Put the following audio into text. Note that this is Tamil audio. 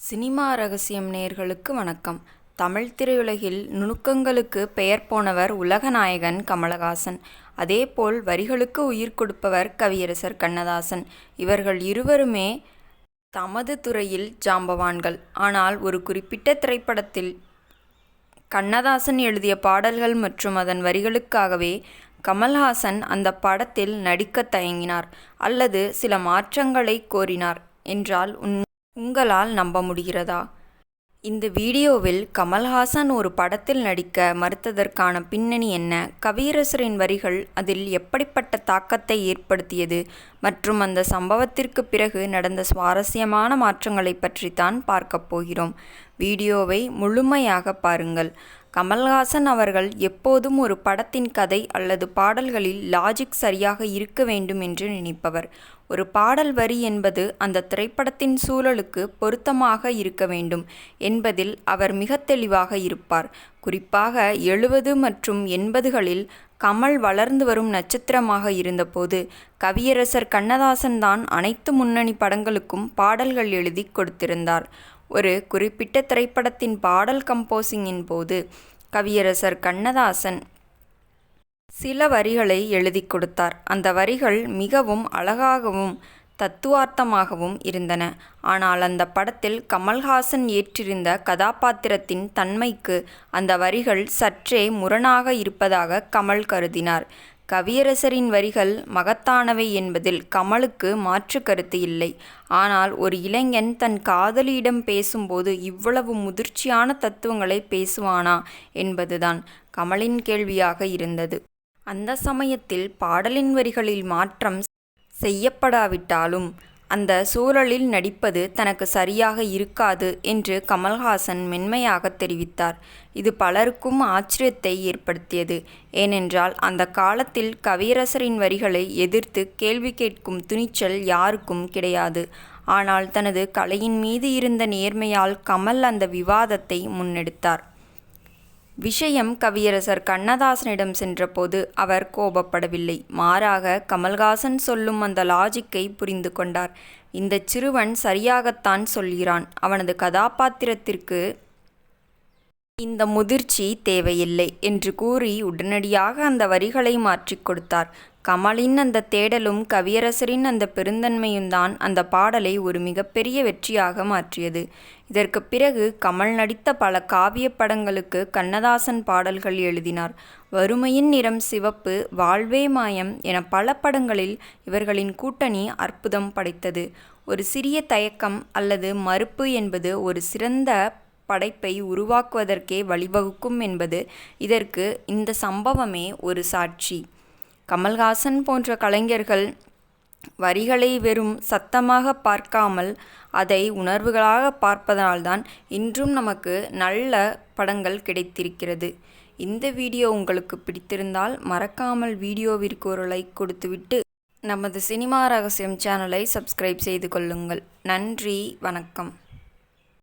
சினிமா ரகசியம் நேயர்களுக்கு வணக்கம். தமிழ் திரையுலகில் நுணுக்கங்களுக்கு பெயர் போனவர் உலகநாயகன் கமலஹாசன். அதேபோல் வரிகளுக்கு உயிர் கொடுப்பவர் கவியரசர் கண்ணதாசன். இவர்கள் இருவருமே தமது துறையில் ஜாம்பவான்கள். ஆனால் ஒரு குறிப்பிட்ட திரைப்படத்தில் கண்ணதாசன் எழுதிய பாடல்கள் மற்றும் அதன் வரிகளுக்காகவே கமல்ஹாசன் அந்த படத்தில் நடிக்க தயங்கினார் அல்லது சில மாற்றங்களை கோரினார் என்றால் உங்களால் நம்ப முடிகிறதா? இந்த வீடியோவில் கமல்ஹாசன் ஒரு படத்தில் நடிக்க மறுத்ததற்கான பின்னணி என்ன, கவியரசரின் வரிகள் அதில் எப்படிப்பட்ட தாக்கத்தை ஏற்படுத்தியது மற்றும் அந்த சம்பவத்திற்கு பிறகு நடந்த சுவாரஸ்யமான மாற்றங்களை பற்றித்தான் பார்க்கப் போகிறோம். வீடியோவை முழுமையாக பாருங்கள். கமல்ஹாசன் அவர்கள் எப்போதும் ஒரு படத்தின் கதை அல்லது பாடல்களில் லாஜிக் சரியாக இருக்க வேண்டும் என்று நினைப்பவர். ஒரு பாடல் வரி என்பது அந்த திரைப்படத்தின் சூழலுக்கு பொருத்தமாக இருக்க வேண்டும் என்பதில் அவர் மிக தெளிவாக இருப்பார். குறிப்பாக 70 மற்றும் 80களில் கமல் வளர்ந்து வரும் நட்சத்திரமாக இருந்தபோது கவியரசர் கண்ணதாசன் தான் அனைத்து முன்னணி படங்களுக்கும் பாடல்கள் எழுதி கொடுத்திருந்தார். ஒரு குறிப்பிட்ட திரைப்படத்தின் பாடல் கம்போசிங்கின் போது கவியரசர் கண்ணதாசன் சில வரிகளை எழுதி கொடுத்தார். அந்த வரிகள் மிகவும் அழகாகவும் தத்துவார்த்தமாகவும் இருந்தன. ஆனால் அந்த படத்தில் கமல்ஹாசன் ஏற்றிருந்த கதாபாத்திரத்தின் தன்மைக்கு அந்த வரிகள் சற்றே முரணாக இருப்பதாக கமல் கருதினார். கவியரசரின் வரிகள் மகத்தானவை என்பதில் கமலுக்கு மாற்று கருத்து இல்லை. ஆனால் ஒரு இளைஞன் தன் காதலியிடம் பேசும்போது இவ்வளவு முதிர்ச்சியான தத்துவங்களை பேசுவானா என்பதுதான் கமலின் கேள்வியாக இருந்தது. அந்த சமயத்தில் பாடலின் வரிகளில் மாற்றம் செய்யப்படாவிட்டாலும் அந்த சூழலில் நடிப்பது தனக்கு சரியாக இருக்காது என்று கமல்ஹாசன் மென்மையாக தெரிவித்தார். இது பலருக்கும் ஆச்சரியத்தை ஏற்படுத்தியது. ஏனென்றால் அந்த காலத்தில் கவியரசரின் வரிகளை எதிர்த்து கேள்வி கேட்கும் துணிச்சல் யாருக்கும் கிடையாது. ஆனால் தனது கலையின் மீது இருந்த நேர்மையால் கமல் அந்த விவாதத்தை முன்னெடுத்தார். விஷயம் கவியரசர் கண்ணதாசனிடம் சென்றபோது அவர் கோபப்படவில்லை. மாறாக கமல்ஹாசன் சொல்லும் அந்த லாஜிக்கை புரிந்து கொண்டார். இந்த சிறுவன் சரியாகத்தான் சொல்கிறான். அவனது கதாபாத்திரத்திற்கு இந்த முதிர்ச்சி தேவையில்லை என்று கூறி உடனடியாக அந்த வரிகளை மாற்றிக் கொடுத்தார். கமலின் அந்த தேடலும் கவியரசரின் அந்த பெருந்தன்மையும்தான் அந்த பாடலை ஒரு மிகப்பெரிய வெற்றியாக மாற்றியது. இதற்கு பிறகு கமல் நடித்த பல காவிய படங்களுக்கு கண்ணதாசன் பாடல்கள் எழுதினார். வறுமையின் நிறம் சிவப்பு, வாழ்வே மாயம் என பல படங்களில் இவர்களின் கூட்டணி அற்புதம் படைத்தது. ஒரு சிறிய தயக்கம் அல்லது மறுப்பு என்பது ஒரு சிறந்த படைப்பை உருவாக்குவதற்கே வழிவகுக்கும் என்பது இதற்கு இந்த சம்பவமே ஒரு சாட்சி. கமல்ஹாசன் போன்ற கலைஞர்கள் வரிகளை வெறும் சத்தமாக பார்க்காமல் அதை உணர்வுகளாக பார்ப்பதனால்தான் இன்றும் நமக்கு நல்ல படங்கள் கிடைத்திருக்கிறது. இந்த வீடியோ உங்களுக்கு பிடித்திருந்தால் மறக்காமல் வீடியோவிற்கு ஒரு லைக் கொடுத்துவிட்டு நமது சினிமா ரகசியம் சேனலை சப்ஸ்கிரைப் செய்து கொள்ளுங்கள். நன்றி, வணக்கம்.